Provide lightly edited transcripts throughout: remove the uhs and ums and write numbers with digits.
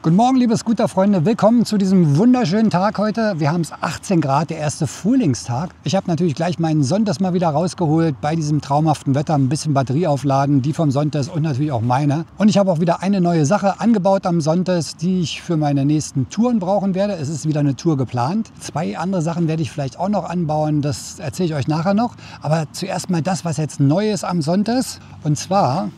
Guten Morgen, liebe Scooterfreunde. Willkommen zu diesem wunderschönen Tag heute. Wir haben es 18 Grad, der erste Frühlingstag. Ich habe natürlich gleich meinen Sonntag mal wieder rausgeholt. Bei diesem traumhaften Wetter ein bisschen Batterie aufladen, die vom Sonntag und natürlich auch meine. Und ich habe auch wieder eine neue Sache angebaut am Sonntag, die ich für meine nächsten Touren brauchen werde. Es ist wieder eine Tour geplant. 2 andere Sachen werde ich vielleicht auch noch anbauen. Das erzähle ich euch nachher noch. Aber zuerst mal das, was jetzt neu ist am Sonntag. Und zwar...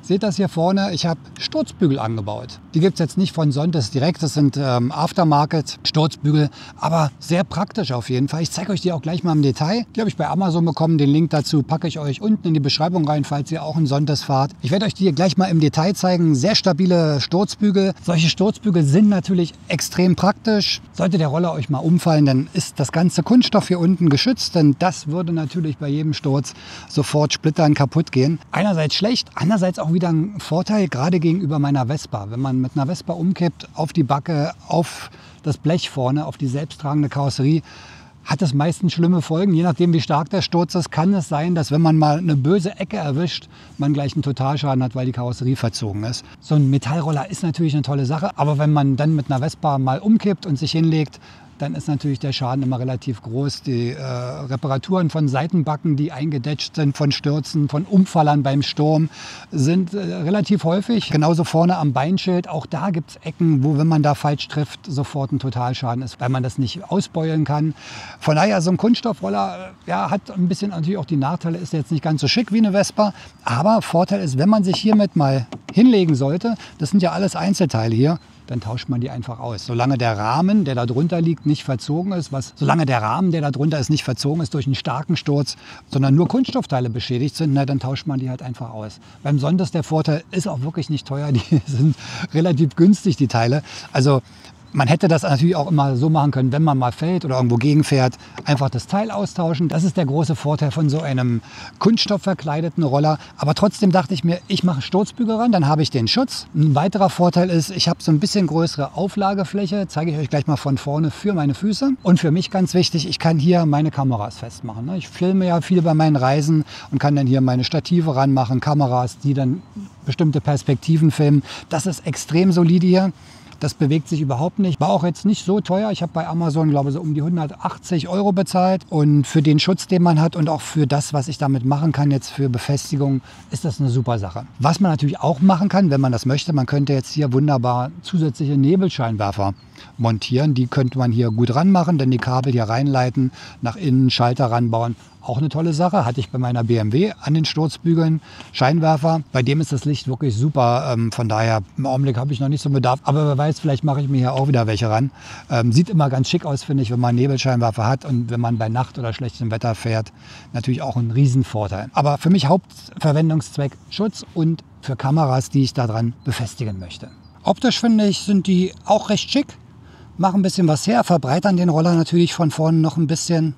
Seht das hier vorne? Ich habe Sturzbügel angebaut. Die gibt es jetzt nicht von Sonntags direkt, das sind Aftermarket-Sturzbügel, aber sehr praktisch auf jeden Fall. Ich zeige euch die auch gleich mal im Detail. Die habe ich bei Amazon bekommen. Den Link dazu packe ich euch unten in die Beschreibung rein, falls ihr auch einen Sonntags fahrt. Ich werde euch die gleich mal im Detail zeigen. Sehr stabile Sturzbügel. Solche Sturzbügel sind natürlich extrem praktisch. Sollte der Roller euch mal umfallen, dann ist das ganze Kunststoff hier unten geschützt, denn das würde natürlich bei jedem Sturz sofort splittern, kaputt gehen. Einerseits schlecht, andererseits auch wieder ein Vorteil, gerade gegenüber meiner Vespa. Wenn man mit einer Vespa umkippt, auf die Backe, auf das Blech vorne, auf die selbsttragende Karosserie, hat es meistens schlimme Folgen. Je nachdem, wie stark der Sturz ist, kann es sein, dass wenn man mal eine böse Ecke erwischt, man gleich einen Totalschaden hat, weil die Karosserie verzogen ist. So ein Metallroller ist natürlich eine tolle Sache, aber wenn man dann mit einer Vespa mal umkippt und sich hinlegt, dann ist natürlich der Schaden immer relativ groß. Die Reparaturen von Seitenbacken, die eingedetscht sind von Stürzen, von Umfallern beim Sturm, sind relativ häufig. Genauso vorne am Beinschild, auch da gibt es Ecken, wo, wenn man da falsch trifft, sofort ein Totalschaden ist, weil man das nicht ausbeulen kann. Von daher, so ein Kunststoffroller hat ein bisschen natürlich auch die Nachteile, ist jetzt nicht ganz so schick wie eine Vespa, aber Vorteil ist, wenn man sich hiermit mal hinlegen sollte, das sind ja alles Einzelteile hier, dann tauscht man die einfach aus. Solange der Rahmen, der da drunter liegt, nicht verzogen ist, solange der Rahmen, der da drunter ist, nicht verzogen ist durch einen starken Sturz, sondern nur Kunststoffteile beschädigt sind, dann tauscht man die halt einfach aus. Beim Sonntags der Vorteil, ist auch wirklich nicht teuer, die sind relativ günstig, die Teile. Also man hätte das natürlich auch immer so machen können, wenn man mal fällt oder irgendwo gegenfährt, einfach das Teil austauschen. Das ist der große Vorteil von so einem kunststoffverkleideten Roller. Aber trotzdem dachte ich mir, ich mache Sturzbügel ran, dann habe ich den Schutz. Ein weiterer Vorteil ist, ich habe so ein bisschen größere Auflagefläche, zeige ich euch gleich mal von vorne für meine Füße. Und für mich ganz wichtig, ich kann hier meine Kameras festmachen. Ich filme ja viel bei meinen Reisen und kann dann hier meine Stative ranmachen, Kameras, die dann bestimmte Perspektiven filmen. Das ist extrem solide hier. Das bewegt sich überhaupt nicht. War auch jetzt nicht so teuer. Ich habe bei Amazon, glaube ich, so um die 180 € bezahlt. Und für den Schutz, den man hat und auch für das, was ich damit machen kann, jetzt für Befestigung, ist das eine super Sache. Was man natürlich auch machen kann, wenn man das möchte, man könnte jetzt hier wunderbar zusätzliche Nebelscheinwerfer montieren. Die könnte man hier gut ranmachen, dann die Kabel hier reinleiten, nach innen Schalter ranbauen. Auch eine tolle Sache, hatte ich bei meiner BMW an den Sturzbügeln, Scheinwerfer. Bei dem ist das Licht wirklich super, von daher im Augenblick habe ich noch nicht so einen Bedarf. Aber wer weiß, vielleicht mache ich mir hier auch wieder welche ran. Sieht immer ganz schick aus, finde ich, wenn man Nebelscheinwerfer hat und wenn man bei Nacht oder schlechtem Wetter fährt, natürlich auch ein Riesenvorteil. Aber für mich Hauptverwendungszweck Schutz und für Kameras, die ich daran befestigen möchte. Optisch finde ich, sind die auch recht schick, machen ein bisschen was her, verbreitern den Roller natürlich von vorne noch ein bisschen.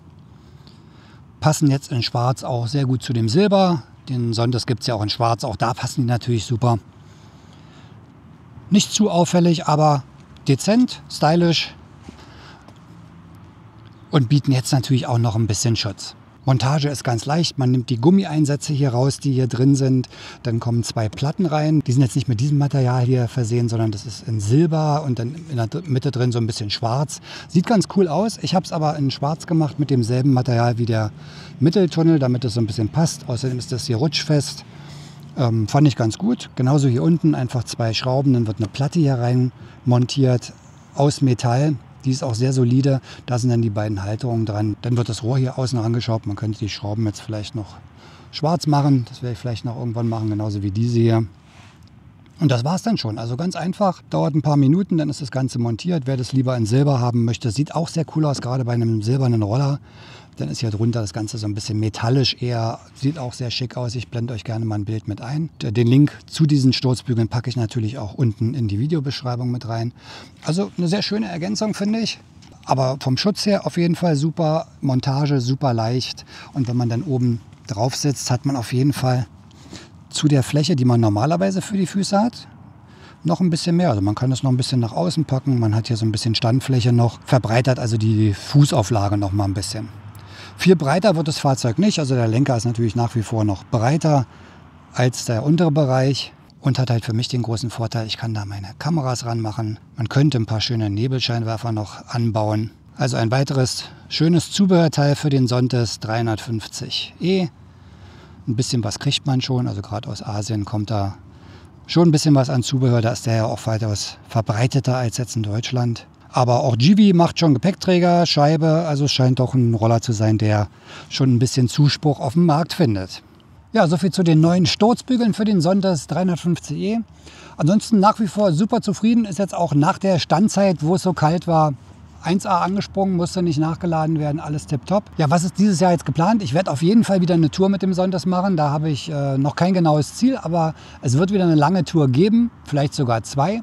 Passen jetzt in Schwarz auch sehr gut zu dem Silber. Den Sonntags gibt es ja auch in Schwarz. Auch da passen die natürlich super. Nicht zu auffällig, aber dezent, stylisch. Und bieten jetzt natürlich auch noch ein bisschen Schutz. Montage ist ganz leicht. Man nimmt die Gummieinsätze hier raus, die hier drin sind. Dann kommen 2 Platten rein. Die sind jetzt nicht mit diesem Material hier versehen, sondern das ist in Silber und dann in der Mitte drin so ein bisschen schwarz. Sieht ganz cool aus. Ich habe es aber in schwarz gemacht mit demselben Material wie der Mitteltunnel, damit es so ein bisschen passt. Außerdem ist das hier rutschfest. Fand ich ganz gut. Genauso hier unten einfach 2 Schrauben. Dann wird eine Platte hier rein montiert aus Metall. Die ist auch sehr solide. Da sind dann die beiden Halterungen dran. Dann wird das Rohr hier außen rangeschraubt. Man könnte die Schrauben jetzt vielleicht noch schwarz machen. Das werde ich vielleicht noch irgendwann machen, genauso wie diese hier. Und das war es dann schon. Also ganz einfach. Dauert ein paar Minuten, dann ist das Ganze montiert. Wer das lieber in Silber haben möchte, sieht auch sehr cool aus, gerade bei einem silbernen Roller. Dann ist hier drunter das Ganze so ein bisschen metallisch eher. Sieht auch sehr schick aus. Ich blende euch gerne mal ein Bild mit ein. Den Link zu diesen Sturzbügeln packe ich natürlich auch unten in die Videobeschreibung mit rein. Also eine sehr schöne Ergänzung, finde ich. Aber vom Schutz her auf jeden Fall super. Montage super leicht. Und wenn man dann oben drauf sitzt, hat man auf jeden Fall zu der Fläche, die man normalerweise für die Füße hat, noch ein bisschen mehr. Also man kann das noch ein bisschen nach außen packen. Man hat hier so ein bisschen Standfläche noch. Verbreitert also die Fußauflage noch mal ein bisschen. Viel breiter wird das Fahrzeug nicht. Also der Lenker ist natürlich nach wie vor noch breiter als der untere Bereich. und hat halt für mich den großen Vorteil, ich kann da meine Kameras ranmachen. Man könnte ein paar schöne Nebelscheinwerfer noch anbauen. Also ein weiteres schönes Zubehörteil für den Sontes 350E. Ein bisschen was kriegt man schon, also gerade aus Asien kommt da schon ein bisschen was an Zubehör. Da ist der ja auch weitaus verbreiteter als jetzt in Deutschland. Aber auch Givi macht schon Gepäckträger, Scheibe, also es scheint doch ein Roller zu sein, der schon ein bisschen Zuspruch auf dem Markt findet. Ja, soviel zu den neuen Sturzbügeln für den Sontes 350E. Ansonsten nach wie vor super zufrieden, ist jetzt auch nach der Standzeit, wo es so kalt war, 1A angesprungen, musste nicht nachgeladen werden, alles tipptopp. Ja, was ist dieses Jahr jetzt geplant? Ich werde auf jeden Fall wieder eine Tour mit dem Sontes machen. Da habe ich noch kein genaues Ziel, aber es wird wieder eine lange Tour geben, vielleicht sogar 2.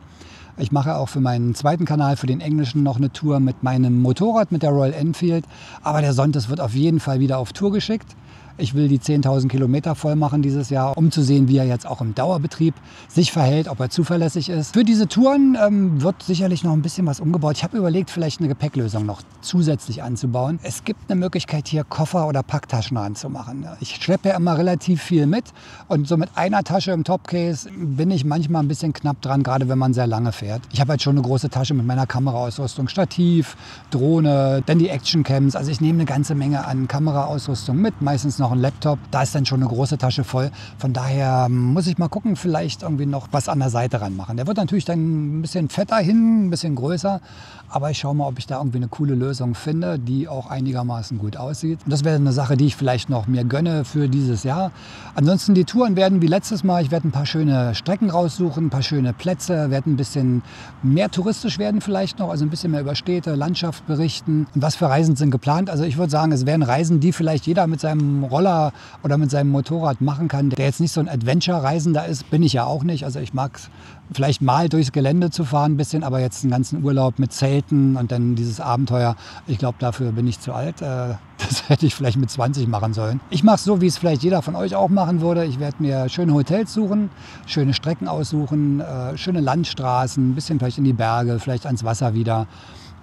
Ich mache auch für meinen zweiten Kanal, für den englischen, noch eine Tour mit meinem Motorrad, mit der Royal Enfield. Aber der Sontes wird auf jeden Fall wieder auf Tour geschickt. Ich will die 10.000 Kilometer voll machen dieses Jahr, um zu sehen, wie er jetzt auch im Dauerbetrieb sich verhält, ob er zuverlässig ist. Für diese Touren wird sicherlich noch ein bisschen was umgebaut. Ich habe überlegt, vielleicht eine Gepäcklösung noch zusätzlich anzubauen. Es gibt eine Möglichkeit, hier Koffer oder Packtaschen ranzumachen. Ich schleppe ja immer relativ viel mit und so mit einer Tasche im Topcase bin ich manchmal ein bisschen knapp dran, gerade wenn man sehr lange fährt. Ich habe halt schon eine große Tasche mit meiner Kameraausrüstung, Stativ, Drohne, dann die Actioncams. Also ich nehme eine ganze Menge an Kameraausrüstung mit, meistens noch ein Laptop. Da ist dann schon eine große Tasche voll. Von daher muss ich mal gucken, vielleicht irgendwie noch was an der Seite ranmachen. Der wird natürlich dann ein bisschen fetter hin, ein bisschen größer. Aber ich schaue mal, ob ich da irgendwie eine coole Lösung finde, die auch einigermaßen gut aussieht. Und das wäre eine Sache, die ich vielleicht noch mir gönne für dieses Jahr. Ansonsten die Touren werden wie letztes Mal. Ich werde ein paar schöne Strecken raussuchen, ein paar schöne Plätze, werde ein bisschen mehr touristisch werden vielleicht noch, also ein bisschen mehr über Städte, Landschaft berichten. Und was für Reisen sind geplant? Also ich würde sagen, es wären Reisen, die vielleicht jeder mit seinem Roller oder mit seinem Motorrad machen kann, der jetzt nicht so ein Adventure-Reisender ist, bin ich ja auch nicht. Also ich mag es vielleicht mal durchs Gelände zu fahren ein bisschen, aber jetzt einen ganzen Urlaub mit Zelten und dann dieses Abenteuer, ich glaube, dafür bin ich zu alt. Das hätte ich vielleicht mit 20 machen sollen. Ich mache es so, wie es vielleicht jeder von euch auch machen würde. Ich werde mir schöne Hotels suchen, schöne Strecken aussuchen, schöne Landstraßen, ein bisschen vielleicht in die Berge, vielleicht ans Wasser wieder.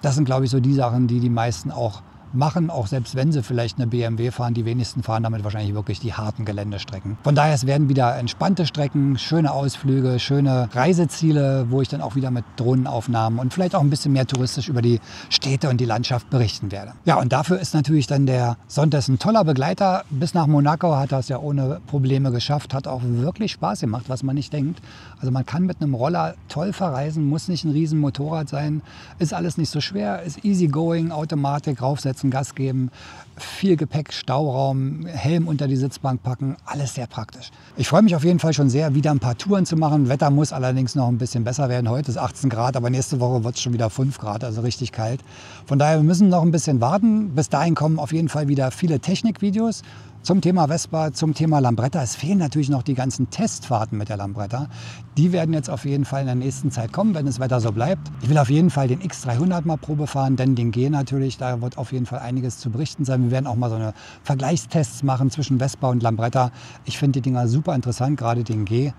Das sind, glaube ich, so die Sachen, die die meisten auch machen, auch selbst wenn sie vielleicht eine BMW fahren. Die wenigsten fahren damit wahrscheinlich wirklich die harten Geländestrecken. Von daher, es werden wieder entspannte Strecken, schöne Ausflüge, schöne Reiseziele, wo ich dann auch wieder mit Drohnenaufnahmen und vielleicht auch ein bisschen mehr touristisch über die Städte und die Landschaft berichten werde. Ja, und dafür ist natürlich dann der Sontes ein toller Begleiter. Bis nach Monaco hat er es ja ohne Probleme geschafft, hat auch wirklich Spaß gemacht, was man nicht denkt. Also man kann mit einem Roller toll verreisen, muss nicht ein riesen Motorrad sein, ist alles nicht so schwer, ist easy going, Automatik, raufsetzen, Gas geben, viel Gepäck, Stauraum, Helm unter die Sitzbank packen, alles sehr praktisch. Ich freue mich auf jeden Fall schon sehr, wieder ein paar Touren zu machen. Wetter muss allerdings noch ein bisschen besser werden. Heute ist 18 Grad, aber nächste Woche wird es schon wieder 5 Grad, also richtig kalt. Von daher wir müssen noch ein bisschen warten. Bis dahin kommen auf jeden Fall wieder viele Technikvideos zum Thema Vespa, zum Thema Lambretta. Es fehlen natürlich noch die ganzen Testfahrten mit der Lambretta. Die werden jetzt auf jeden Fall in der nächsten Zeit kommen, wenn das Wetter so bleibt. Ich will auf jeden Fall den X300 mal Probe fahren, denn den G natürlich, da wird auf jeden Fall einiges zu berichten sein. Wir werden auch mal so eine Vergleichstests machen zwischen Vespa und Lambretta. Ich finde die Dinger super interessant, gerade den G.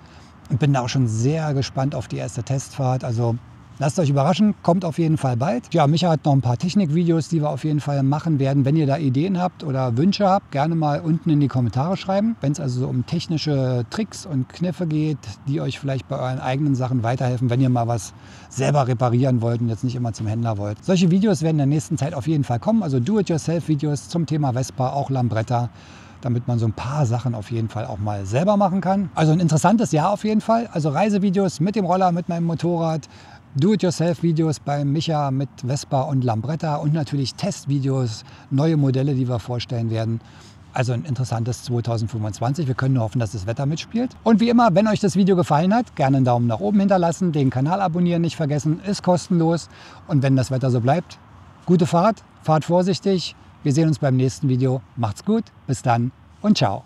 Und bin da auch schon sehr gespannt auf die erste Testfahrt. Also lasst euch überraschen, kommt auf jeden Fall bald. Ja, Micha hat noch ein paar Technikvideos, die wir auf jeden Fall machen werden. Wenn ihr da Ideen habt oder Wünsche habt, gerne mal unten in die Kommentare schreiben. Wenn es also so um technische Tricks und Kniffe geht, die euch vielleicht bei euren eigenen Sachen weiterhelfen, wenn ihr mal was selber reparieren wollt und jetzt nicht immer zum Händler wollt. Solche Videos werden in der nächsten Zeit auf jeden Fall kommen. Also Do-it-yourself-Videos zum Thema Vespa, auch Lambretta, damit man so ein paar Sachen auf jeden Fall auch mal selber machen kann. Also ein interessantes Jahr auf jeden Fall. Also Reisevideos mit dem Roller, mit meinem Motorrad, Do-it-yourself-Videos bei Micha mit Vespa und Lambretta und natürlich Testvideos, neue Modelle, die wir vorstellen werden. Also ein interessantes 2025. Wir können nur hoffen, dass das Wetter mitspielt. Und wie immer, wenn euch das Video gefallen hat, gerne einen Daumen nach oben hinterlassen, den Kanal abonnieren nicht vergessen, ist kostenlos. Und wenn das Wetter so bleibt, gute Fahrt, fahrt vorsichtig. Wir sehen uns beim nächsten Video. Macht's gut, bis dann und ciao.